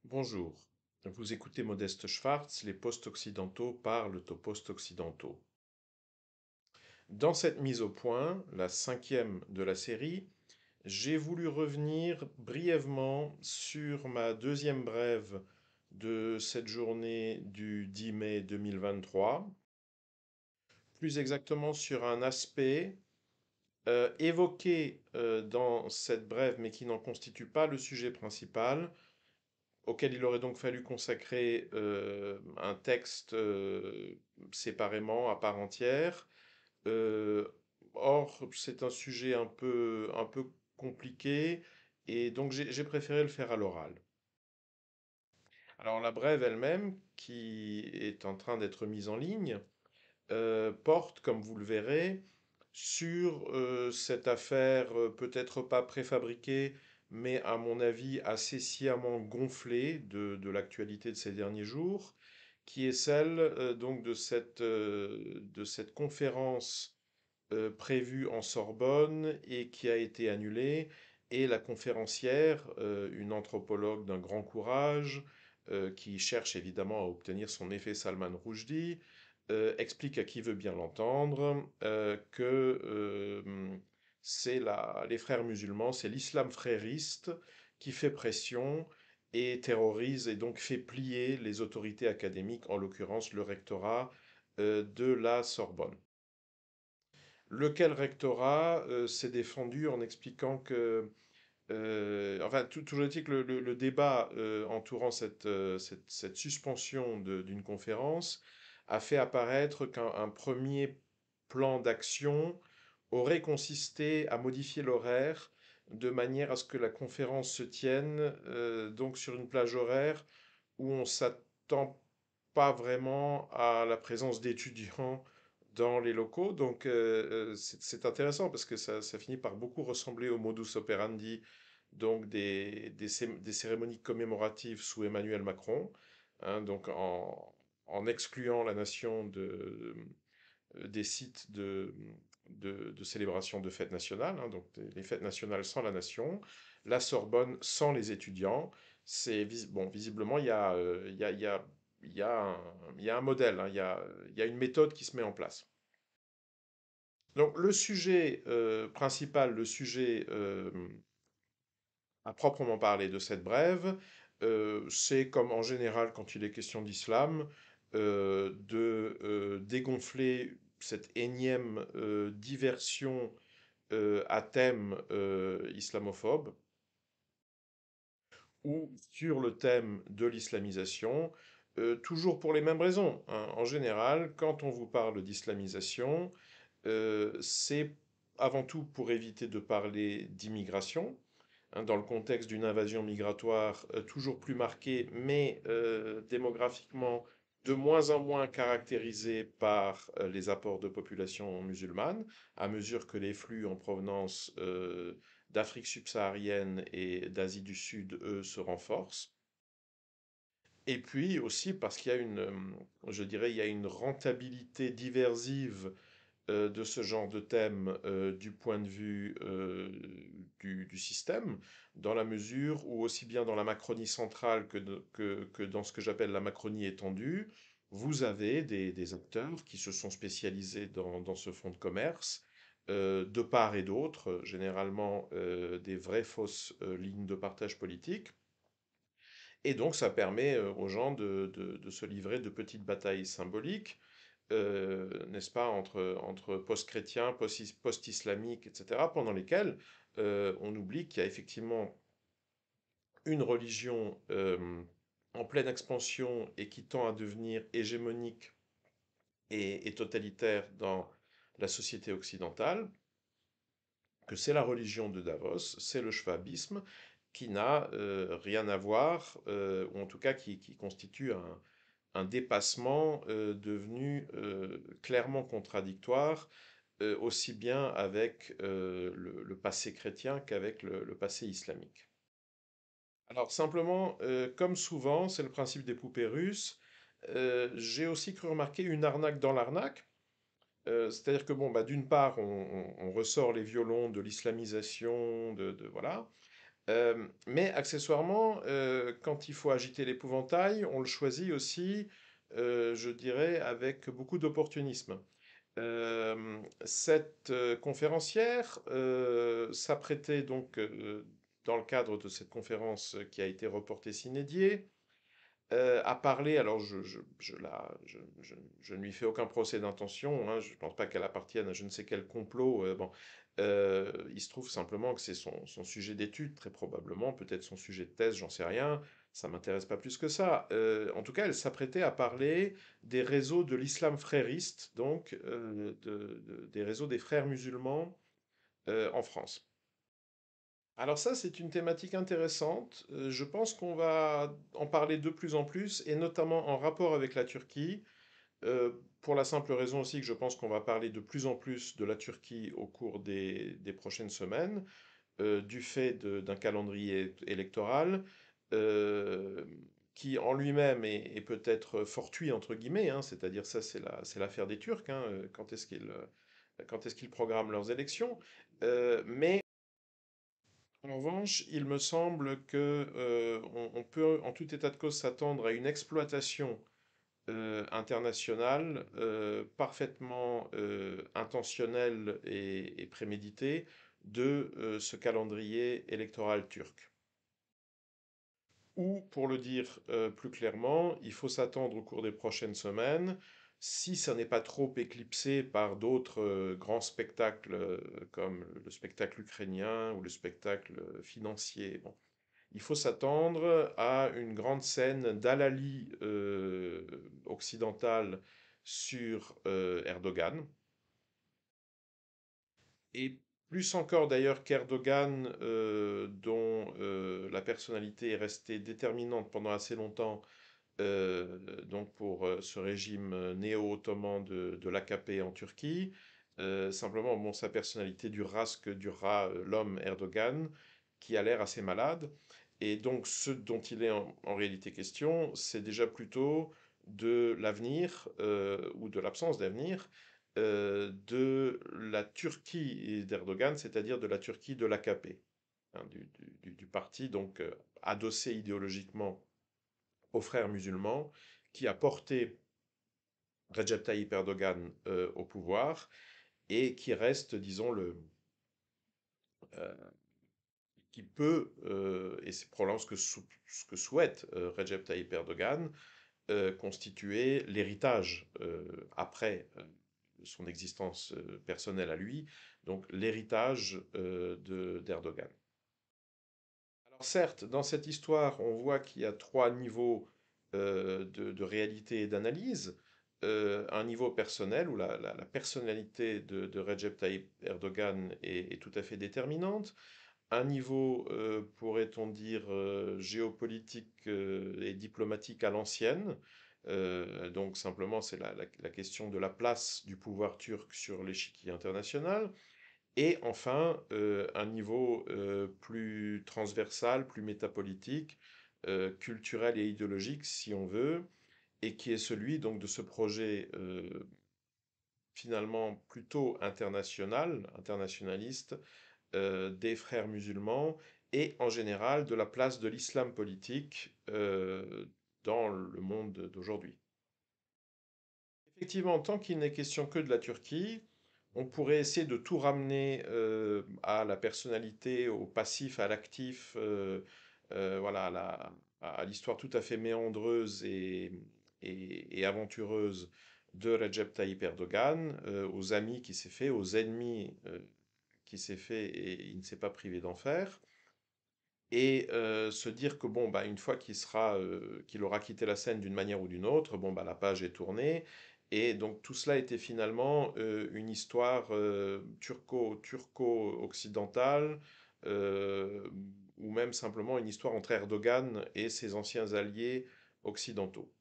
Bonjour, vous écoutez Modeste Schwartz, les post-occidentaux parlent aux post-occidentaux. Dans cette mise au point, la cinquième de la série, j'ai voulu revenir brièvement sur ma deuxième brève de cette journée du 10 mai 2023, plus exactement sur un aspect évoqué dans cette brève mais qui n'en constitue pas le sujet principal, auquel il aurait donc fallu consacrer un texte séparément, à part entière. Euh, Or, c'est un sujet un peu compliqué, et donc j'ai préféré le faire à l'oral. Alors la brève elle-même, qui est en train d'être mise en ligne, porte, comme vous le verrez, sur cette affaire peut-être pas préfabriquée, mais à mon avis assez sciemment gonflée de l'actualité de ces derniers jours, qui est celle donc de cette conférence prévue en Sorbonne et qui a été annulée. Et la conférencière, une anthropologue d'un grand courage, qui cherche évidemment à obtenir son effet Salman Rushdie, explique à qui veut bien l'entendre que les frères musulmans, c'est l'islam frériste qui fait pression et terrorise et donc fait plier les autorités académiques, en l'occurrence le rectorat de la Sorbonne. Lequel rectorat s'est défendu en expliquant que enfin, toujours est-il que le débat entourant cette suspension d'une conférence a fait apparaître qu'un premier plan d'action aurait consisté à modifier l'horaire de manière à ce que la conférence se tienne donc sur une plage horaire où on s'attend pas vraiment à la présence d'étudiants dans les locaux. Donc c'est intéressant parce que ça finit par beaucoup ressembler au modus operandi donc des cérémonies commémoratives sous Emmanuel Macron, hein, donc en excluant la nation des sites de célébration de fêtes nationales, hein, donc les fêtes nationales sans la nation, la Sorbonne sans les étudiants. Bon, visiblement, il y a un modèle, hein, il y a une méthode qui se met en place. Donc le sujet principal, le sujet à proprement parler de cette brève, c'est comme en général quand il est question d'islam, de dégonfler cette énième diversion à thème islamophobe, ou sur le thème de l'islamisation, toujours pour les mêmes raisons, hein. En général, quand on vous parle d'islamisation, c'est avant tout pour éviter de parler d'immigration, hein, dans le contexte d'une invasion migratoire toujours plus marquée, mais démographiquement de moins en moins caractérisée par les apports de population musulmane, à mesure que les flux en provenance d'Afrique subsaharienne et d'Asie du Sud, eux, se renforcent. Et puis aussi parce qu'il y a je dirais, il y a une rentabilité diversive de ce genre de thème du point de vue du système, dans la mesure où aussi bien dans la Macronie centrale que dans ce que j'appelle la Macronie étendue, vous avez des acteurs qui se sont spécialisés dans ce fonds de commerce, de part et d'autre, généralement des vraies fausses lignes de partage politique. Et donc ça permet aux gens de se livrer de petites batailles symboliques, n'est-ce pas, entre post-chrétiens, post-islamiques, etc., pendant lesquels on oublie qu'il y a effectivement une religion en pleine expansion et qui tend à devenir hégémonique et totalitaire dans la société occidentale, que c'est la religion de Davos, c'est le schwabisme, qui n'a rien à voir, ou en tout cas qui constitue un dépassement devenu clairement contradictoire, aussi bien avec le passé chrétien qu'avec le passé islamique. Alors simplement, comme souvent, c'est le principe des poupées russes, j'ai aussi cru remarquer une arnaque dans l'arnaque. C'est-à-dire que bon, bah, d'une part, on ressort les violons de l'islamisation, voilà, Mais accessoirement, quand il faut agiter l'épouvantail, on le choisit aussi, je dirais, avec beaucoup d'opportunisme. Cette conférencière s'apprêtait donc, dans le cadre de cette conférence qui a été reportée sine die, à parler, alors je ne lui fais aucun procès d'intention, hein, je ne pense pas qu'elle appartienne à je ne sais quel complot, bon, il se trouve simplement que c'est son sujet d'étude, très probablement, peut-être son sujet de thèse, j'en sais rien, ça m'intéresse pas plus que ça. En tout cas, elle s'apprêtait à parler des réseaux de l'islam frériste, donc des réseaux des frères musulmans en France. Alors ça, c'est une thématique intéressante. Je pense qu'on va en parler de plus en plus, et notamment en rapport avec la Turquie, pour la simple raison aussi que je pense qu'on va parler de plus en plus de la Turquie au cours des prochaines semaines, du fait d'un calendrier électoral, euh, qui en lui-même est peut-être fortuit, entre guillemets, hein, c'est-à-dire ça, c'est l'affaire des Turcs, hein, quand est-ce qu'ils programment leurs élections, mais en revanche, il me semble que on peut en tout état de cause s'attendre à une exploitation internationale parfaitement intentionnelle et préméditée de ce calendrier électoral turc. Ou, pour le dire plus clairement, il faut s'attendre au cours des prochaines semaines, si ça n'est pas trop éclipsé par d'autres grands spectacles comme le spectacle ukrainien ou le spectacle financier. Bon, il faut s'attendre à une grande scène d'hallali occidentale sur Erdogan, et plus encore d'ailleurs qu'Erdogan, dont la personnalité est restée déterminante pendant assez longtemps, donc pour ce régime néo-ottoman de l'AKP en Turquie. Simplement, bon, sa personnalité durera ce que durera l'homme Erdogan, qui a l'air assez malade. Et donc, ce dont il est en réalité question, c'est déjà plutôt de l'avenir, ou de l'absence d'avenir, de la Turquie d'Erdogan, c'est-à-dire de la Turquie de l'AKP, hein, du parti donc adossé idéologiquement aux frères musulmans, qui a porté Recep Tayyip Erdogan au pouvoir et qui reste, disons, euh, qui peut, et c'est probablement ce que souhaite Recep Tayyip Erdogan, constituer l'héritage son existence personnelle à lui, donc l'héritage d'Erdogan. Alors certes, dans cette histoire, on voit qu'il y a trois niveaux de réalité et d'analyse. Un niveau personnel, où la personnalité de Recep Tayyip Erdogan est tout à fait déterminante. Un niveau, pourrait-on dire, géopolitique et diplomatique à l'ancienne. Donc simplement, c'est la question de la place du pouvoir turc sur l'échiquier international. Et enfin, un niveau plus transversal, plus métapolitique, culturel et idéologique, si on veut, et qui est celui donc de ce projet finalement plutôt international, internationaliste, des frères musulmans, et en général de la place de l'islam politique dans le monde d'aujourd'hui. Effectivement, tant qu'il n'est question que de la Turquie, on pourrait essayer de tout ramener à la personnalité, au passif, à l'actif, voilà, à l'histoire tout à fait méandreuse et aventureuse de Recep Tayyip Erdogan, aux amis qui s'est fait, aux ennemis qui s'est fait et il ne s'est pas privé d'en faire. Et se dire que bon, bah, une fois qu'il aura quitté la scène d'une manière ou d'une autre, bon, bah, la page est tournée. Et donc tout cela était finalement une histoire turco-occidentale, euh, ou même simplement une histoire entre Erdogan et ses anciens alliés occidentaux.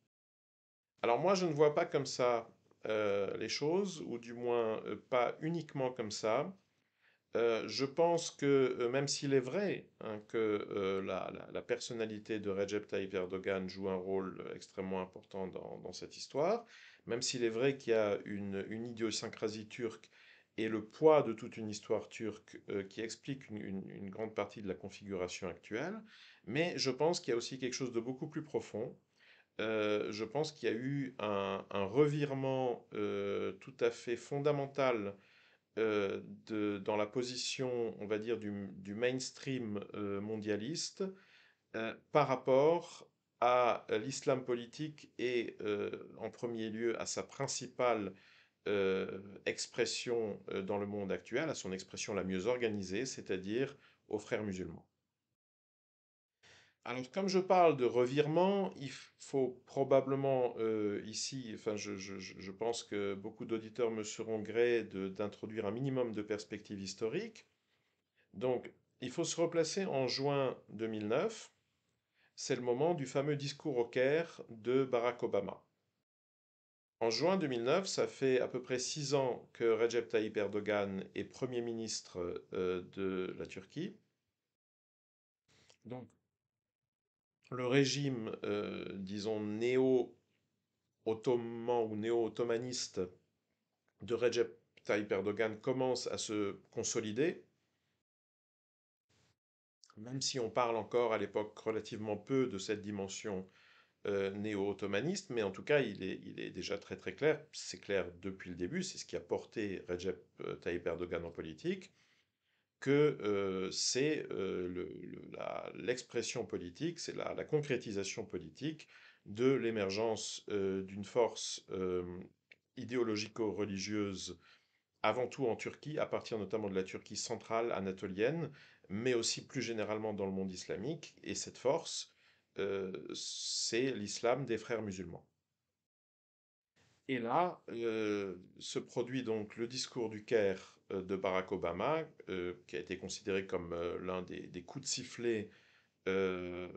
Alors moi, je ne vois pas comme ça les choses, ou du moins pas uniquement comme ça. Je pense que même s'il est vrai, hein, que la personnalité de Recep Tayyip Erdogan joue un rôle extrêmement important dans cette histoire, même s'il est vrai qu'il y a une idiosyncrasie turque et le poids de toute une histoire turque qui explique une grande partie de la configuration actuelle, mais je pense qu'il y a aussi quelque chose de beaucoup plus profond. Je pense qu'il y a eu un revirement tout à fait fondamental dans la position, on va dire, du mainstream mondialiste par rapport à l'islam politique et en premier lieu à sa principale expression dans le monde actuel, à son expression la mieux organisée, c'est-à-dire aux frères musulmans. Alors, comme je parle de revirement, il faut probablement ici, enfin, je pense que beaucoup d'auditeurs me seront gré d'introduire un minimum de perspective historique. Donc, il faut se replacer en juin 2009. C'est le moment du fameux discours au Caire de Barack Obama. En juin 2009, ça fait à peu près 6 ans que Recep Tayyip Erdogan est Premier ministre de la Turquie. Donc, le régime, disons, néo-ottoman ou néo-ottomaniste de Recep Tayyip Erdogan commence à se consolider, même si on parle encore à l'époque relativement peu de cette dimension néo-ottomaniste, mais en tout cas, il est déjà très très clair, c'est clair depuis le début, c'est ce qui a porté Recep Tayyip Erdogan en politique, que c'est l'expression politique, c'est la concrétisation politique de l'émergence d'une force idéologico-religieuse avant tout en Turquie, à partir notamment de la Turquie centrale anatolienne, mais aussi plus généralement dans le monde islamique. Et cette force, c'est l'islam des frères musulmans. Et là, se produit donc le discours du Caire de Barack Obama, qui a été considéré comme l'un des coups de sifflet euh,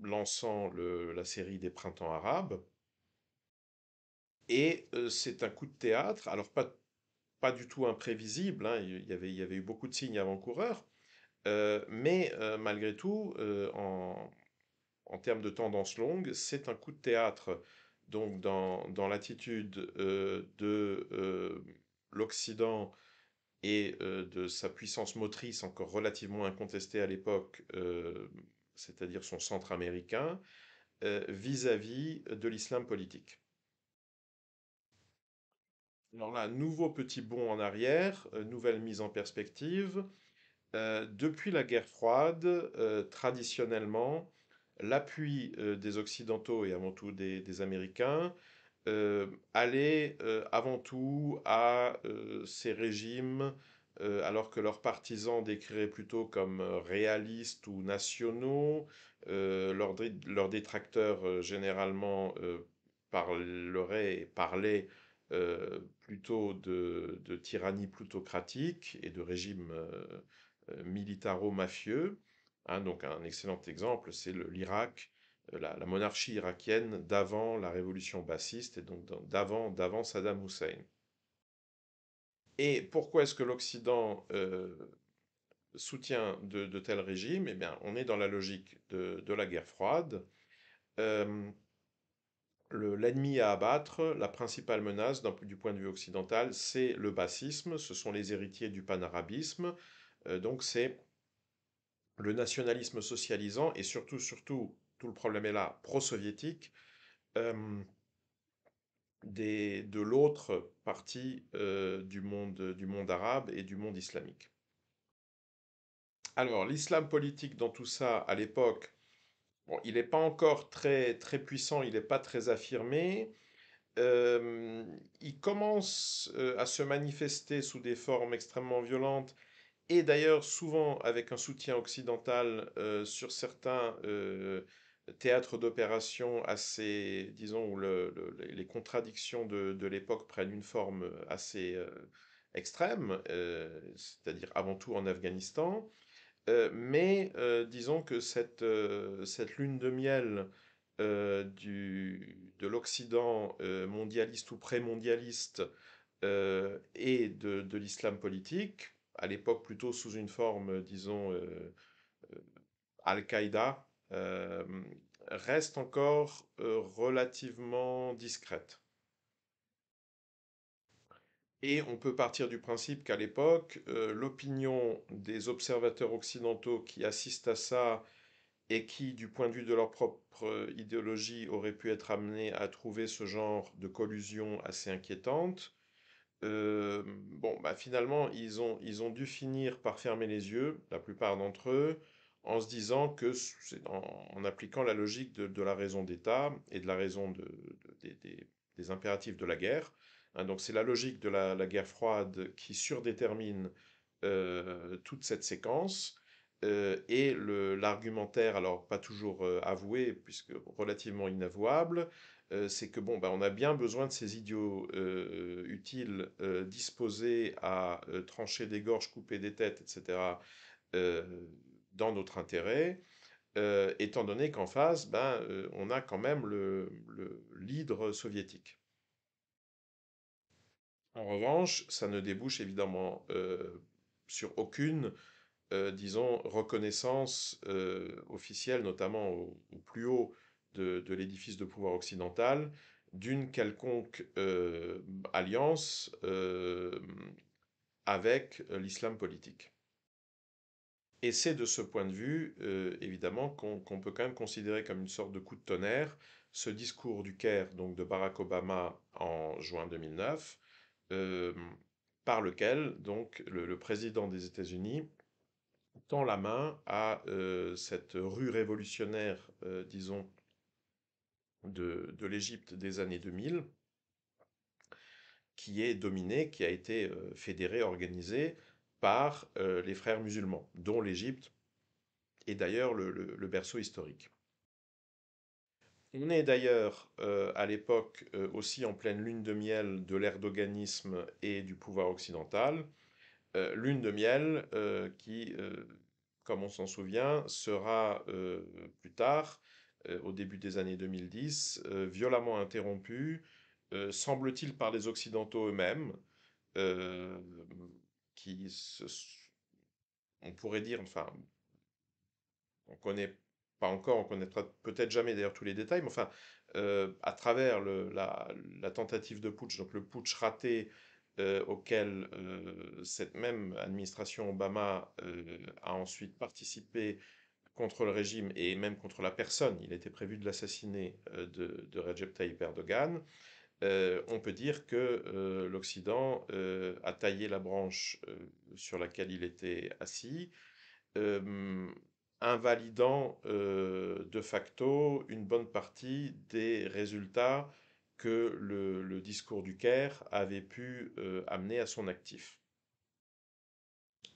lançant la série des printemps arabes. Et c'est un coup de théâtre, alors pas du tout imprévisible, hein, il y avait eu beaucoup de signes avant-coureurs, mais malgré tout, en termes de tendance longue, c'est un coup de théâtre. Donc dans l'attitude de l'Occident et de sa puissance motrice encore relativement incontestée à l'époque, c'est-à-dire son centre américain, vis-à-vis de l'islam politique. Alors là, nouveau petit bond en arrière, nouvelle mise en perspective. Depuis la guerre froide, traditionnellement, l'appui des Occidentaux et avant tout des Américains allait avant tout à ces régimes, alors que leurs partisans décriraient plutôt comme réalistes ou nationaux, leurs détracteurs généralement parlaient plutôt de tyrannie plutocratique et de régimes militaro-mafieux. Hein, donc un excellent exemple, c'est l'Irak, la monarchie irakienne d'avant la révolution bassiste et donc d'avant Saddam Hussein. Et pourquoi est-ce que l'Occident soutient de tels régimes? Eh bien, on est dans la logique de la guerre froide. Euh, L'ennemi à abattre, la principale menace du point de vue occidental, c'est le bassisme, ce sont les héritiers du panarabisme, donc c'est le nationalisme socialisant et surtout, tout le problème est là, pro-soviétique, euh, de l'autre partie du monde arabe et du monde islamique. Alors, l'islam politique dans tout ça, à l'époque, bon, il n'est pas encore très, très puissant, il n'est pas très affirmé. Euh, il commence à se manifester sous des formes extrêmement violentes et d'ailleurs souvent avec un soutien occidental sur certains théâtres d'opération assez, disons, où les contradictions de l'époque prennent une forme assez extrême, c'est-à-dire avant tout en Afghanistan. Mais disons que cette lune de miel de l'Occident mondialiste ou pré-mondialiste et de l'islam politique, à l'époque plutôt sous une forme, disons, Al-Qaïda, reste encore relativement discrète. Et on peut partir du principe qu'à l'époque, l'opinion des observateurs occidentaux qui assistent à ça et qui, du point de vue de leur propre idéologie, auraient pu être amenés à trouver ce genre de collusion assez inquiétante, bon, bah, finalement, ils ont dû finir par fermer les yeux, la plupart d'entre eux, en se disant que en appliquant la logique de la raison d'État et de la raison des impératifs de la guerre. Hein, donc c'est la logique de la guerre froide qui surdétermine toute cette séquence. Et l'argumentaire, alors pas toujours avoué, puisque relativement inavouable, c'est que bon, bah, on a bien besoin de ces idiots utiles, disposés à trancher des gorges, couper des têtes, etc., euh, dans notre intérêt, étant donné qu'en face, ben, on a quand même l'hydre soviétique. En revanche, ça ne débouche évidemment sur aucune, disons, reconnaissance officielle, notamment au plus haut de l'édifice de pouvoir occidental, d'une quelconque alliance avec l'islam politique. Et c'est de ce point de vue, évidemment, qu'on peut quand même considérer comme une sorte de coup de tonnerre ce discours du Caire, donc de Barack Obama en juin 2009, euh, par lequel donc le président des États-Unis tend la main à cette rue révolutionnaire, disons, de l'Égypte des années 2000, qui est dominée, qui a été fédérée, organisée par les frères musulmans, dont l'Égypte est d'ailleurs le berceau historique. On est d'ailleurs à l'époque aussi en pleine lune de miel de l'erdoganisme et du pouvoir occidental, lune de miel qui, comme on s'en souvient, sera plus tard, au début des années 2010, violemment interrompue, semble-t-il par les Occidentaux eux-mêmes, euh, qui, on pourrait dire, enfin, on connaît pas encore, on connaîtra peut-être jamais d'ailleurs tous les détails, mais enfin, à travers la tentative de putsch, donc le putsch raté auquel cette même administration Obama a ensuite participé contre le régime et même contre la personne. Il était prévu de l'assassiner de Recep Tayyip Erdogan. On peut dire que l'Occident a taillé la branche sur laquelle il était assis, euh, invalidant de facto une bonne partie des résultats que le discours du Caire avait pu amener à son actif.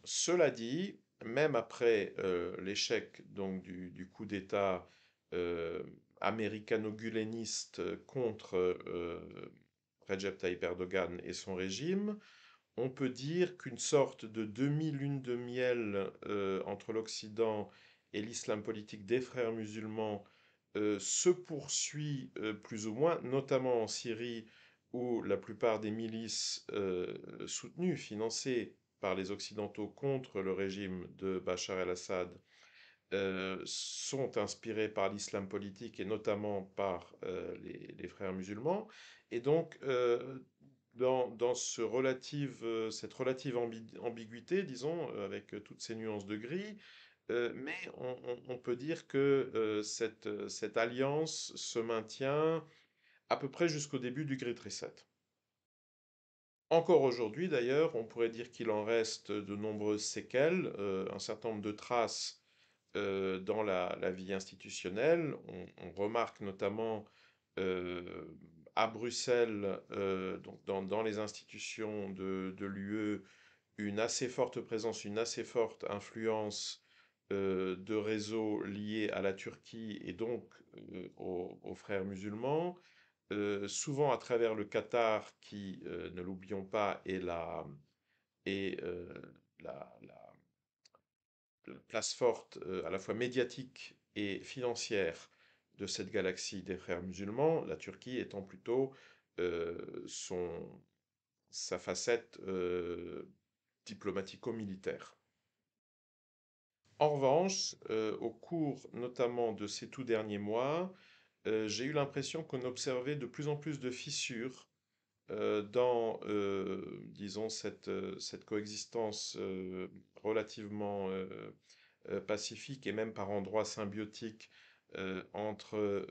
Cela dit, même après l'échec donc du coup d'État euh, américano-guleniste contre Recep Tayyip Erdogan et son régime, on peut dire qu'une sorte de demi-lune de miel entre l'Occident et l'islam politique des frères musulmans se poursuit plus ou moins, notamment en Syrie, où la plupart des milices soutenues, financées par les Occidentaux contre le régime de Bachar el-Assad, sont inspirées par l'islam politique et notamment par les frères musulmans. Et donc, dans cette relative ambiguïté, disons, avec toutes ces nuances de gris, mais on peut dire que cette alliance se maintient à peu près jusqu'au début du Great Reset. Encore aujourd'hui, d'ailleurs, on pourrait dire qu'il en reste de nombreuses séquelles, un certain nombre de traces dans la vie institutionnelle. On remarque notamment euh, à Bruxelles, donc dans les institutions de l'UE, une assez forte présence, une assez forte influence de réseaux liés à la Turquie et donc aux frères musulmans, souvent à travers le Qatar qui, ne l'oublions pas, est la place forte à la fois médiatique et financière de cette galaxie des frères musulmans, la Turquie étant plutôt son, sa facette diplomatico-militaire. En revanche, au cours notamment de ces tout derniers mois, j'ai eu l'impression qu'on observait de plus en plus de fissures dans, disons, cette coexistence relativement pacifique et même par endroits symbiotique entre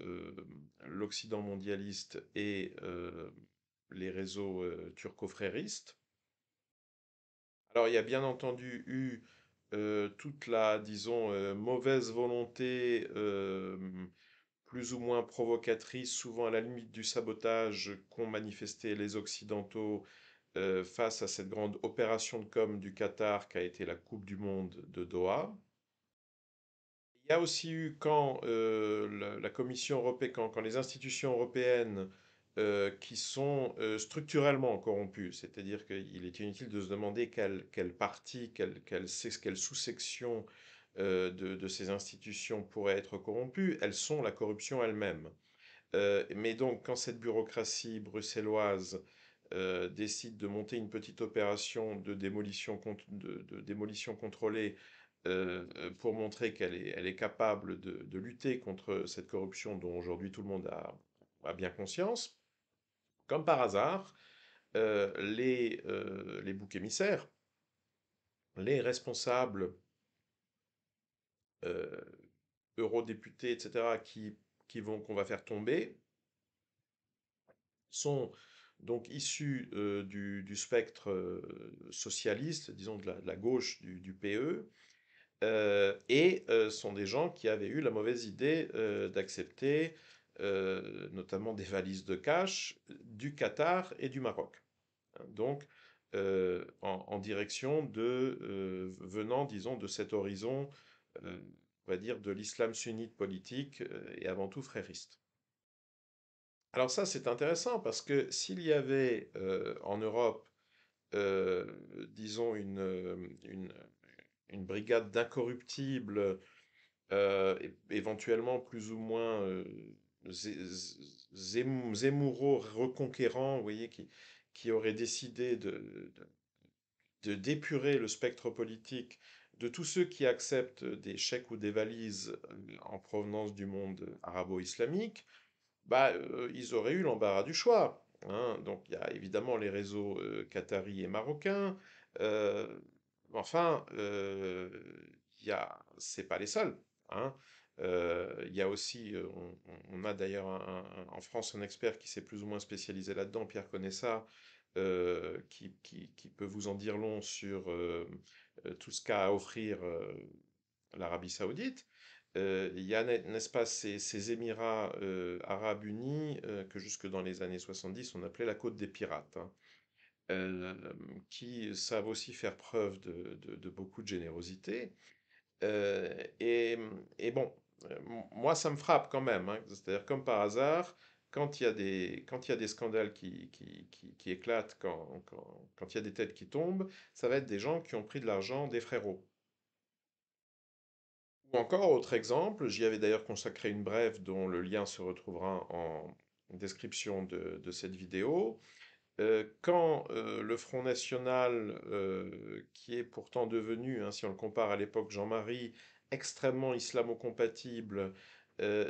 l'Occident mondialiste et les réseaux turco-fréristes. Alors il y a bien entendu eu toute la, disons, mauvaise volonté plus ou moins provocatrice, souvent à la limite du sabotage qu'ont manifesté les Occidentaux face à cette grande opération de com du Qatar qu'a été la Coupe du Monde de Doha. Il y a aussi eu quand la Commission européenne, quand les institutions européennes qui sont structurellement corrompues, c'est-à-dire qu'il est inutile de se demander quelle partie, quelle sous-section de ces institutions pourrait être corrompue, elles sont la corruption elle-même. Mais donc, quand cette bureaucratie bruxelloise décide de monter une petite opération de démolition, de démolition contrôlée pour montrer elle est capable de lutter contre cette corruption dont aujourd'hui tout le monde a bien conscience, comme par hasard, les boucs émissaires, les responsables euh, eurodéputés, etc., qu'on va faire tomber, sont donc issus du spectre socialiste, disons de la gauche du PE, et sont des gens qui avaient eu la mauvaise idée d'accepter notamment des valises de cash du Qatar et du Maroc. Donc, en direction venant, disons, de cet horizon, on va dire, de l'islam sunnite politique et avant tout frériste. Alors ça, c'est intéressant parce que s'il y avait en Europe, euh, disons, une brigade d'incorruptibles, éventuellement plus ou moins Zemmouro reconquérants, vous voyez, qui auraient décidé de d'épurer le spectre politique de tous ceux qui acceptent des chèques ou des valises en provenance du monde arabo-islamique, bah, ils auraient eu l'embarras du choix, hein. Donc il y a évidemment les réseaux qataris et marocains. euh, enfin, c'est pas les seuls, hein. Il y a aussi, on a d'ailleurs en France un expert qui s'est plus ou moins spécialisé là-dedans, Pierre Conessa, qui peut vous en dire long sur tout ce qu'a à offrir l'Arabie Saoudite. Il y a, n'est-ce pas, ces Émirats arabes unis que jusque dans les années 70 on appelait la côte des pirates, hein, euh, qui savent aussi faire preuve de beaucoup de générosité. Euh, et, et bon, moi ça me frappe quand même, hein, c'est-à-dire comme par hasard, quand il y a des scandales qui éclatent, quand il y a des têtes qui tombent, ça va être des gens qui ont pris de l'argent des frérots. Ou encore, autre exemple, j'y avais d'ailleurs consacré une brève dont le lien se retrouvera en description de cette vidéo. Quand le Front National, qui est pourtant devenu, hein, si on le compare à l'époque Jean-Marie, extrêmement islamo-compatible,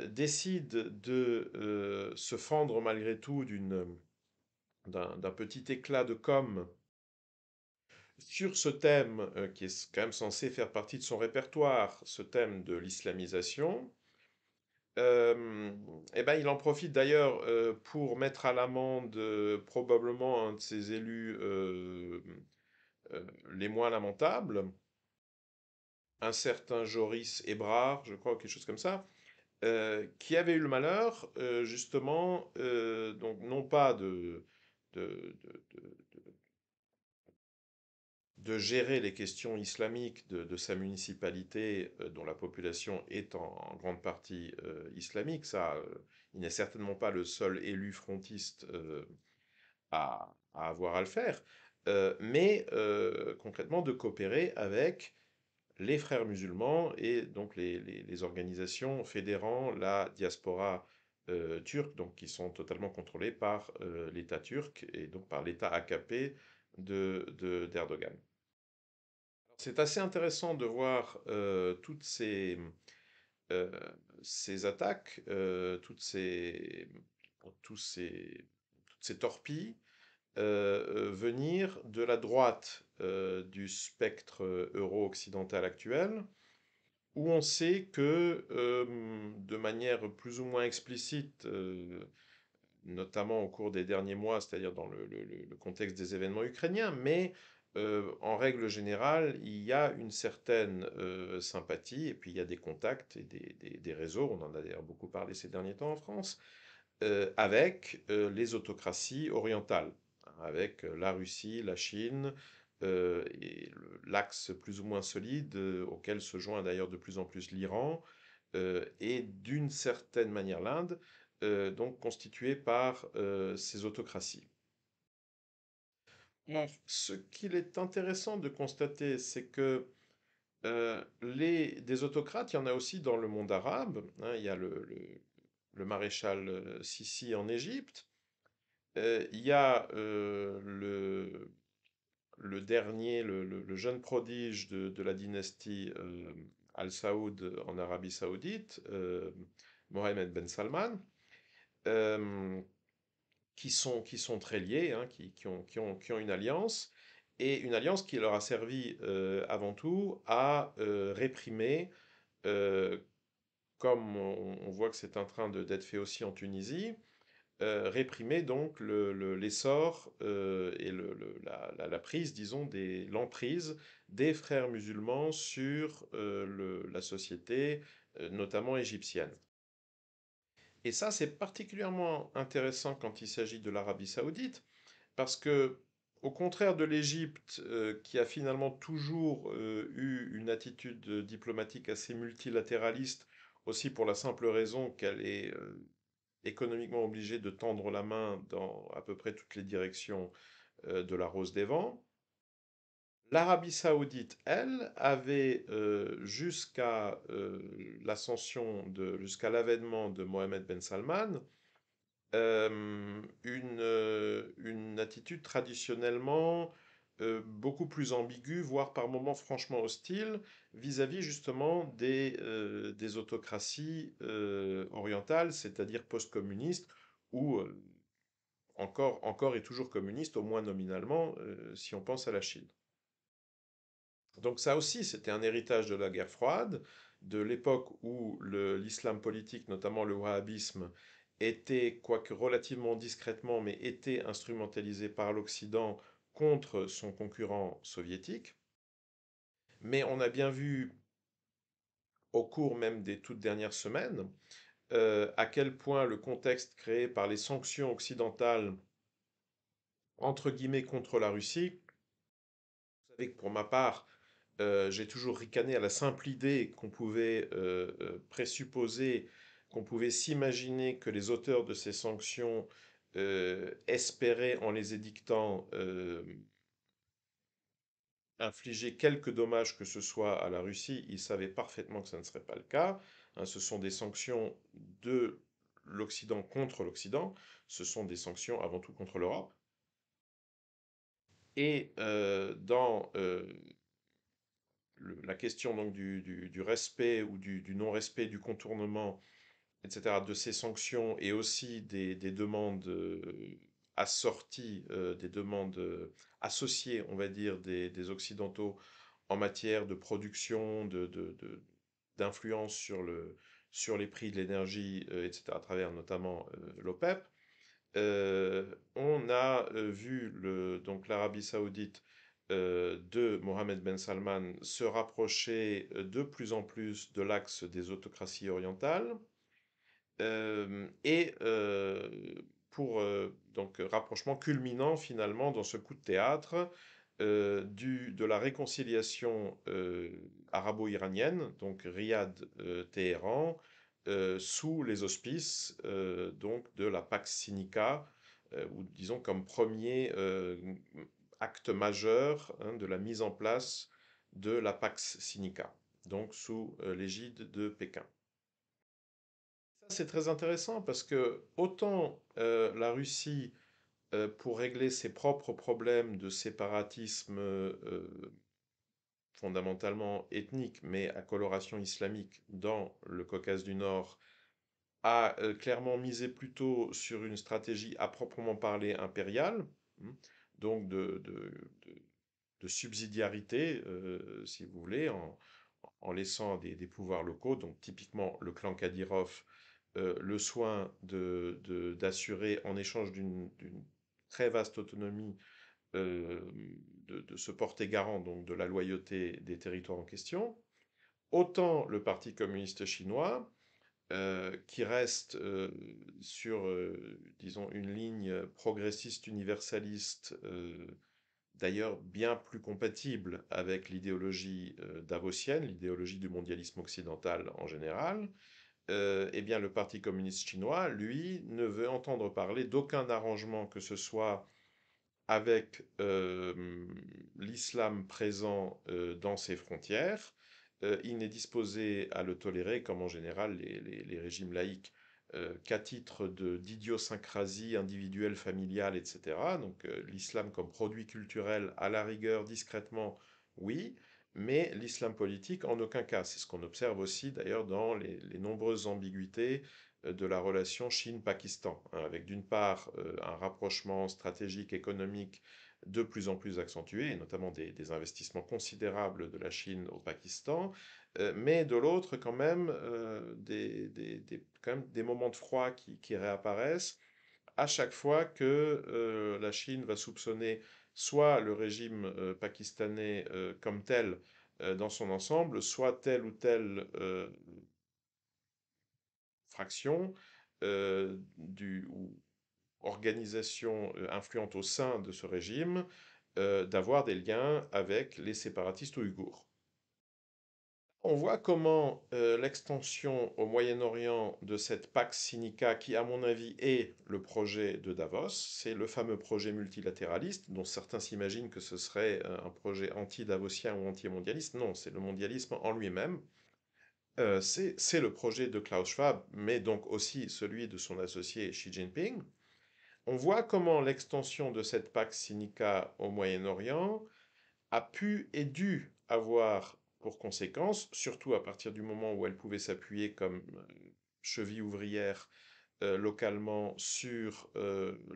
décide de se fendre malgré tout d'un petit éclat de com' sur ce thème qui est quand même censé faire partie de son répertoire, ce thème de l'islamisation. Euh, eh ben, il en profite d'ailleurs pour mettre à l'amende probablement un de ses élus les moins lamentables, un certain Joris Ebrard, je crois, ou quelque chose comme ça, qui avait eu le malheur, justement, donc non pas de, de- de gérer les questions islamiques de sa municipalité, dont la population est en grande partie islamique. Ça, il n'est certainement pas le seul élu frontiste à avoir à le faire, mais concrètement de coopérer avec les frères musulmans et donc les organisations fédérant la diaspora turque, donc qui sont totalement contrôlées par l'État turc et donc par l'État AKP d'Erdogan. C'est assez intéressant de voir euh, ces attaques, toutes ces torpilles, venir de la droite du spectre euro-occidental actuel, où on sait que, de manière plus ou moins explicite, notamment au cours des derniers mois, c'est-à-dire dans le contexte des événements ukrainiens, mais en règle générale, il y a une certaine sympathie, et puis il y a des contacts et des réseaux, on en a d'ailleurs beaucoup parlé ces derniers temps en France, avec les autocraties orientales, hein, avec la Russie, la Chine, et l'axe plus ou moins solide auquel se joint d'ailleurs de plus en plus l'Iran, et d'une certaine manière l'Inde, donc constituée par ces autocraties. Ce qu'il est intéressant de constater, c'est que des autocrates, il y en a aussi dans le monde arabe, hein. Il y a le maréchal Sissi en Égypte. Il y a le dernier, le jeune prodige de la dynastie Al Saoud en Arabie Saoudite, Mohammed Ben Salman, euh, qui sont très liés, hein, qui ont une alliance, et une alliance qui leur a servi avant tout à réprimer, euh, comme on voit que c'est en train d'être fait aussi en Tunisie, réprimer donc l'essor et la prise, disons, l'emprise des frères musulmans sur la société, notamment égyptienne. Et ça, c'est particulièrement intéressant quand il s'agit de l'Arabie saoudite, parce que, au contraire de l'Égypte, qui a finalement toujours eu une attitude diplomatique assez multilatéraliste, aussi pour la simple raison qu'elle est économiquement obligée de tendre la main dans à peu près toutes les directions de la rose des vents. L'Arabie saoudite, elle, avait jusqu'à jusqu'à l'avènement de Mohammed Ben Salman, une attitude traditionnellement beaucoup plus ambiguë, voire par moments franchement hostile, vis-à-vis justement des autocraties orientales, c'est-à-dire post-communistes, ou encore et toujours communistes, au moins nominalement, si on pense à la Chine. Donc ça aussi, c'était un héritage de la guerre froide, de l'époque où l'islam politique, notamment le wahhabisme, était, quoique relativement discrètement, mais était instrumentalisé par l'Occident contre son concurrent soviétique. Mais on a bien vu, au cours même des toutes dernières semaines, à quel point le contexte créé par les sanctions occidentales, entre guillemets, contre la Russie, vous savez que pour ma part, j'ai toujours ricané à la simple idée qu'on pouvait présupposer, qu'on pouvait s'imaginer que les auteurs de ces sanctions espéraient, en les édictant, infliger quelque dommage que ce soit à la Russie. Ils savaient parfaitement que ça ne serait pas le cas, hein. Ce sont des sanctions de l'Occident contre l'Occident. Ce sont des sanctions avant tout contre l'Europe. Et dans la question donc du respect ou du non-respect, du contournement, etc., de ces sanctions, et aussi des demandes assorties, des demandes associées, on va dire, des Occidentaux en matière de production, d'influence sur les prix de l'énergie, etc., à travers notamment l'OPEP. On a vu donc l'Arabie saoudite de Mohammed Ben Salman se rapprocher de plus en plus de l'axe des autocraties orientales, et pour donc rapprochement culminant finalement dans ce coup de théâtre de la réconciliation arabo-iranienne, donc Riyad-Téhéran, sous les auspices donc de la Pax Sinica, ou disons comme premier acte majeur, hein, de la mise en place de la Pax Sinica, donc sous l'égide de Pékin. Ça, c'est très intéressant parce que autant la Russie, pour régler ses propres problèmes de séparatisme fondamentalement ethnique, mais à coloration islamique dans le Caucase du Nord, a clairement misé plutôt sur une stratégie à proprement parler impériale, hmm, donc de subsidiarité, si vous voulez, en laissant des pouvoirs locaux, donc typiquement le clan Kadyrov, le soin d'assurer, en échange d'une très vaste autonomie, euh, de se porter garant donc de la loyauté des territoires en question. Autant le Parti communiste chinois, qui reste sur, disons, une ligne progressiste universaliste, d'ailleurs bien plus compatible avec l'idéologie davosienne, l'idéologie du mondialisme occidental en général. Eh bien, le Parti communiste chinois, lui, ne veut entendre parler d'aucun arrangement que ce soit avec l'islam présent dans ses frontières. Il n'est disposé à le tolérer, comme en général les régimes laïques, qu'à titre d'idiosyncrasie individuelle, familiale, etc. Donc l'islam comme produit culturel, à la rigueur, discrètement, oui, mais l'islam politique, en aucun cas. C'est ce qu'on observe aussi d'ailleurs dans les nombreuses ambiguïtés de la relation Chine-Pakistan, hein, avec d'une part un rapprochement stratégique économique de plus en plus accentué, et notamment des investissements considérables de la Chine au Pakistan, mais de l'autre quand même, quand même des moments de froid qui réapparaissent à chaque fois que la Chine va soupçonner soit le régime pakistanais comme tel dans son ensemble, soit telle ou telle fraction ou organisation influente au sein de ce régime d'avoir des liens avec les séparatistes ouïghours. On voit comment l'extension au Moyen-Orient de cette Pax Sinica, qui à mon avis est le projet de Davos, c'est le fameux projet multilatéraliste, dont certains s'imaginent que ce serait un projet anti-davosien ou anti-mondialiste. Non, c'est le mondialisme en lui-même. C'est le projet de Klaus Schwab, mais donc aussi celui de son associé Xi Jinping. On voit comment l'extension de cette Pax Sinica au Moyen-Orient a pu et dû avoir pour conséquence, surtout à partir du moment où elle pouvait s'appuyer comme cheville ouvrière localement sur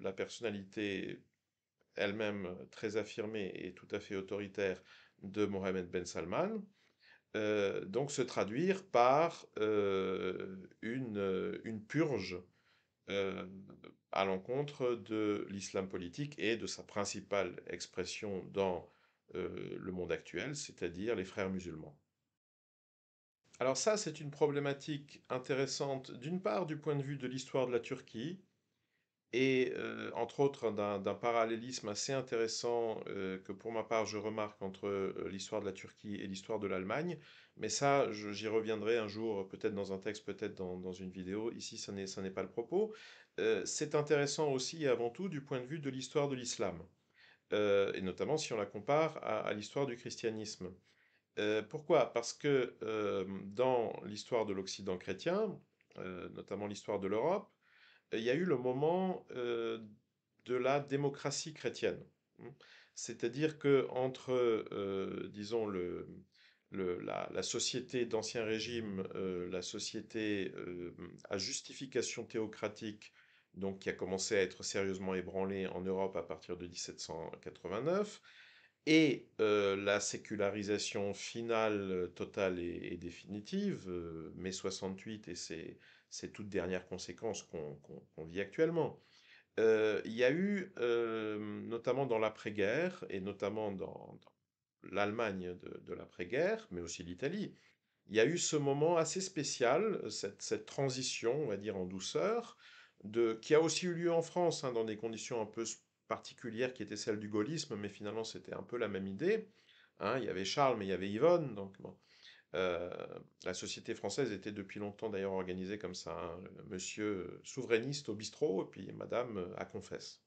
la personnalité elle-même très affirmée et tout à fait autoritaire de Mohamed Ben Salman, donc se traduire par une purge euh, à l'encontre de l'islam politique et de sa principale expression dans le monde actuel, c'est-à-dire les frères musulmans. Alors ça, c'est une problématique intéressante, d'une part du point de vue de l'histoire de la Turquie, et entre autres d'un parallélisme assez intéressant que pour ma part je remarque entre l'histoire de la Turquie et l'histoire de l'Allemagne, mais ça j'y reviendrai un jour, peut-être dans un texte, peut-être dans une vidéo, ici ça n'est pas le propos. C'est intéressant aussi et avant tout du point de vue de l'histoire de l'islam, et notamment si on la compare à l'histoire du christianisme. Pourquoi? Parce que dans l'histoire de l'Occident chrétien, notamment l'histoire de l'Europe, il y a eu le moment de la démocratie chrétienne. Hein. C'est-à-dire que entre, disons, la société d'Ancien Régime, la société à justification théocratique, donc qui a commencé à être sérieusement ébranlée en Europe à partir de 1789, et la sécularisation finale, totale et définitive, mai 68 et ses toutes dernières conséquences qu'on vit actuellement. Il y a eu, notamment dans l'après-guerre, et notamment dans l'Allemagne de l'après-guerre, mais aussi l'Italie, il y a eu ce moment assez spécial, cette transition, on va dire en douceur, qui a aussi eu lieu en France, hein, dans des conditions un peu particulières qui étaient celles du gaullisme, mais finalement c'était un peu la même idée. Hein, il y avait Charles, mais il y avait Yvonne, donc bon. Euh, la société française était depuis longtemps d'ailleurs organisée comme ça, hein, monsieur souverainiste au bistrot, et puis madame à confesse.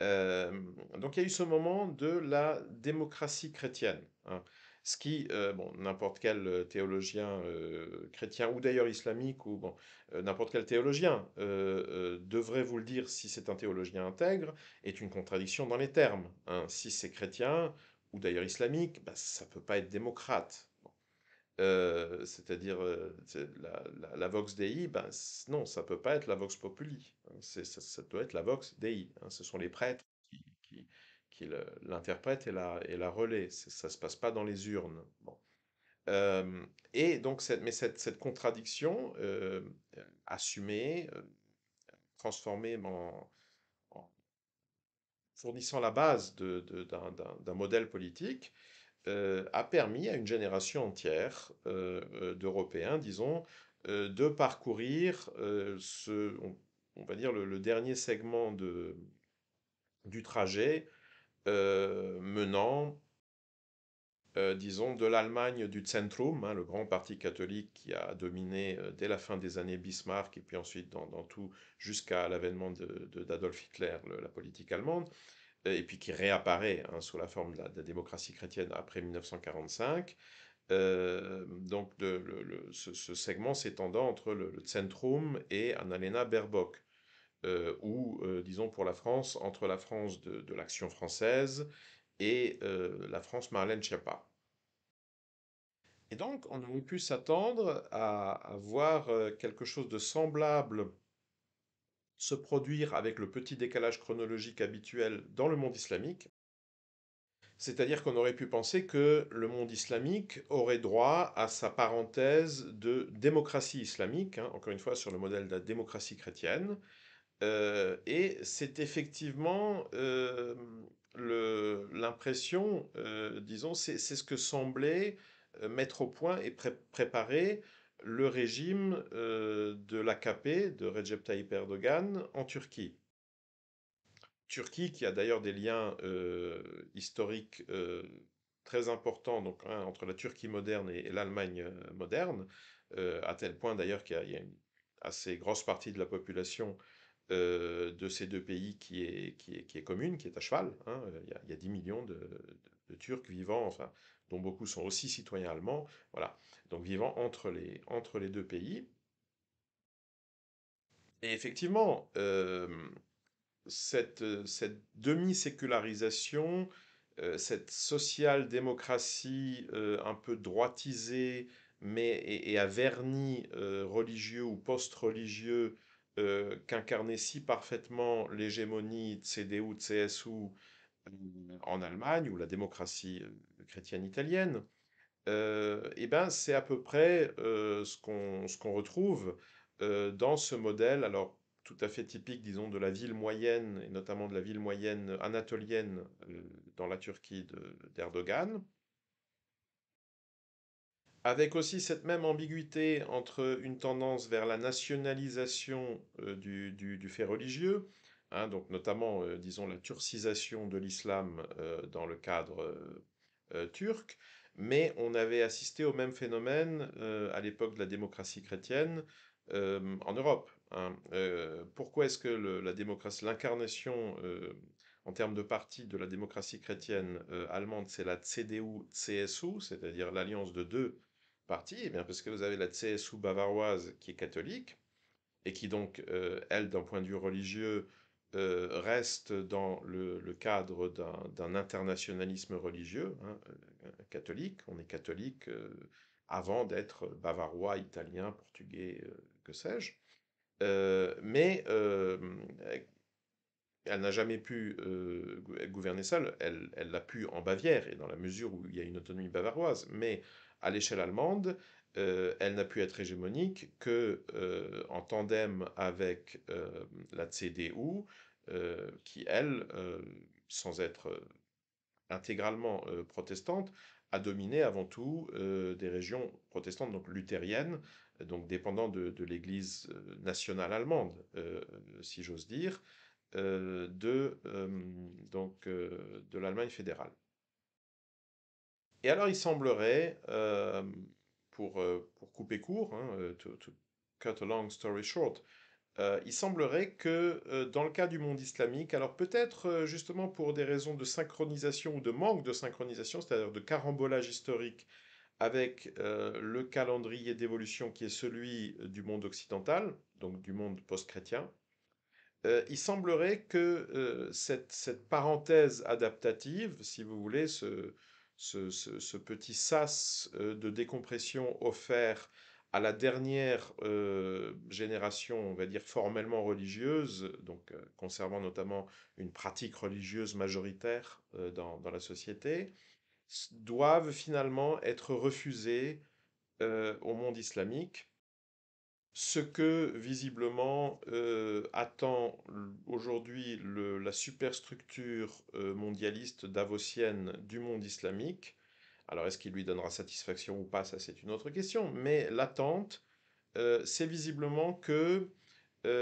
Euh, donc il y a eu ce moment de la démocratie chrétienne, hein, ce qui, bon, n'importe quel théologien chrétien ou d'ailleurs islamique ou bon, n'importe quel théologien devrait vous le dire si c'est un théologien intègre, est une contradiction dans les termes. Hein. Si c'est chrétien ou d'ailleurs islamique, bah, ça peut pas être démocrate. C'est-à-dire la Vox Dei, ben, non, ça peut pas être la Vox Populi. Hein. Ça doit être la Vox Dei. Hein. Ce sont les prêtres. l'interprète et la relaie. Ça se passe pas dans les urnes. Bon. Et donc, cette contradiction assumée, transformée en fournissant la base d'un modèle politique, a permis à une génération entière d'Européens, disons, de parcourir on va dire, le dernier segment du trajet menant, disons, de l'Allemagne du Zentrum, hein, le grand parti catholique qui a dominé dès la fin des années Bismarck et puis ensuite dans tout jusqu'à l'avènement d'Adolf Hitler, la politique allemande, et puis qui réapparaît hein, sous la forme de la démocratie chrétienne après 1945. Donc ce segment s'étendant entre le Zentrum et Annalena Baerbock, ou disons pour la France, entre la France de l'Action française et la France Marlène Schiappa. Et donc on aurait pu s'attendre à voir quelque chose de semblable se produire avec le petit décalage chronologique habituel dans le monde islamique. C'est-à-dire qu'on aurait pu penser que le monde islamique aurait droit à sa parenthèse de démocratie islamique, hein, encore une fois sur le modèle de la démocratie chrétienne. Et c'est effectivement l'impression, disons, c'est ce que semblait mettre au point et préparer le régime de l'AKP, de Recep Tayyip Erdogan, en Turquie. Turquie, qui a d'ailleurs des liens historiques très importants donc, hein, entre la Turquie moderne et l'Allemagne moderne, à tel point d'ailleurs qu'il y a une assez grosse partie de la population de ces deux pays qui est commune, qui est à cheval. Hein. Il y a 10 millions de Turcs vivant, enfin, dont beaucoup sont aussi citoyens allemands, voilà, donc vivant entre les deux pays. Et effectivement, cette demi-sécularisation, cette social-démocratie un peu droitisée, et à vernis religieux ou post-religieux, qu'incarnait si parfaitement l'hégémonie de CDU, de CSU en Allemagne, ou la démocratie chrétienne italienne, et ben, c'est à peu près ce qu'on retrouve dans ce modèle, alors tout à fait typique, disons, de la ville moyenne, et notamment de la ville moyenne anatolienne dans la Turquie d'Erdogan, avec aussi cette même ambiguïté entre une tendance vers la nationalisation du fait religieux, hein, donc notamment, disons, la turcisation de l'islam dans le cadre turc, mais on avait assisté au même phénomène à l'époque de la démocratie chrétienne en Europe. Hein. Pourquoi est-ce que la démocratie, l'incarnation en termes de parti de la démocratie chrétienne allemande, c'est la CDU-CSU, c'est-à-dire l'alliance de deux partis? Eh bien, parce que vous avez la CSU bavaroise qui est catholique, et qui donc, elle, d'un point de vue religieux, reste dans le cadre d'un internationalisme religieux hein, catholique. On est catholique avant d'être bavarois, italien, portugais, que sais-je. Mais elle n'a jamais pu gouverner seule. Elle l'a pu en Bavière, et dans la mesure où il y a une autonomie bavaroise. Mais à l'échelle allemande, elle n'a pu être hégémonique que en tandem avec la CDU, qui, elle, sans être intégralement protestante, a dominé avant tout des régions protestantes, donc luthériennes, donc dépendant de l'Église nationale allemande, si j'ose dire, de l'Allemagne fédérale. Et alors il semblerait, pour couper court, hein, to cut a long story short, il semblerait que dans le cas du monde islamique, alors peut-être justement pour des raisons de synchronisation ou de manque de synchronisation, c'est-à-dire de carambolage historique avec le calendrier d'évolution qui est celui du monde occidental, donc du monde post-chrétien, il semblerait que cette parenthèse adaptative, si vous voulez, ce petit sas de décompression offert à la dernière génération, on va dire formellement religieuse, donc conservant notamment une pratique religieuse majoritaire dans la société, doivent finalement être refusées au monde islamique, ce que visiblement attend aujourd'hui la superstructure mondialiste davosienne du monde islamique. Alors est-ce qu'il lui donnera satisfaction ou pas, ça c'est une autre question, mais l'attente, c'est visiblement que,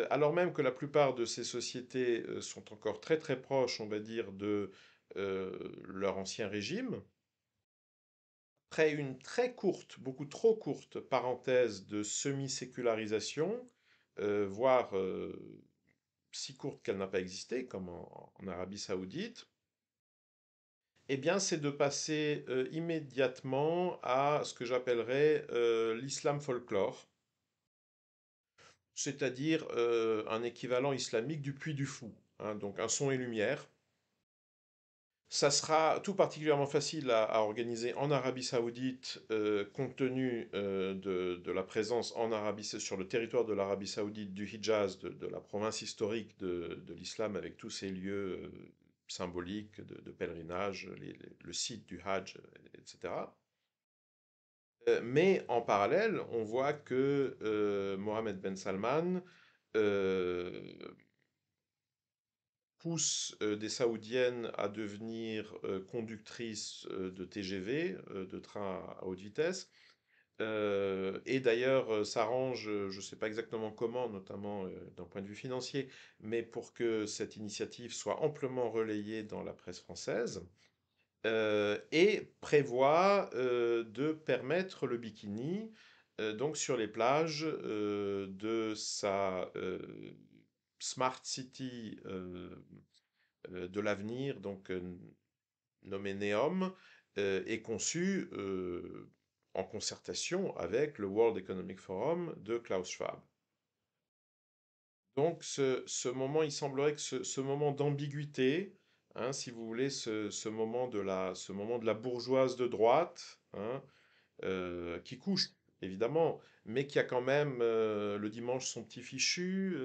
alors même que la plupart de ces sociétés sont encore très très proches, on va dire, de leur ancien régime, après une très courte, beaucoup trop courte parenthèse de semi-sécularisation, voire si courte qu'elle n'a pas existé, comme en Arabie Saoudite, eh bien, c'est de passer immédiatement à ce que j'appellerais l'islam folklore, c'est-à-dire un équivalent islamique du Puy du Fou, hein, donc un son et lumière. Ça sera tout particulièrement facile à organiser en Arabie Saoudite, compte tenu de la présence en Arabie, sur le territoire de l'Arabie Saoudite du Hijaz, de la province historique de l'islam avec tous ses lieux symboliques de pèlerinage, le site du Hajj, etc. Mais en parallèle, on voit que Mohammed Ben Salman euh, pousse des Saoudiennes à devenir conductrices de TGV, de trains à haute vitesse. Et d'ailleurs, s'arrange, je ne sais pas exactement comment, notamment d'un point de vue financier, mais pour que cette initiative soit amplement relayée dans la presse française, et prévoit de permettre le bikini donc sur les plages de sa Smart City de l'avenir, donc nommé NEOM, est conçu en concertation avec le World Economic Forum de Klaus Schwab. Donc ce moment, il semblerait que ce moment d'ambiguïté, hein, si vous voulez, ce moment de la bourgeoise de droite, hein, qui couche, évidemment, mais qui a quand même le dimanche son petit fichu,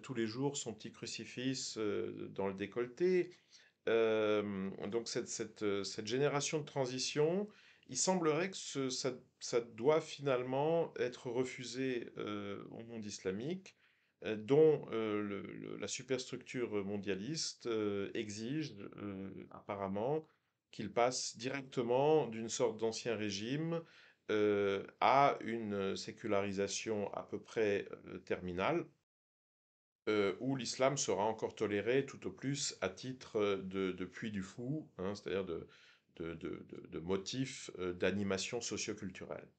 tous les jours son petit crucifix dans le décolleté. Donc cette génération de transition, il semblerait que ça doit finalement être refusé au monde islamique, dont la superstructure mondialiste exige apparemment qu'il passe directement d'une sorte d'ancien régime à une sécularisation à peu près terminale, où l'islam sera encore toléré tout au plus à titre de puits du fou, hein, c'est-à-dire de motif d'animation socioculturelle.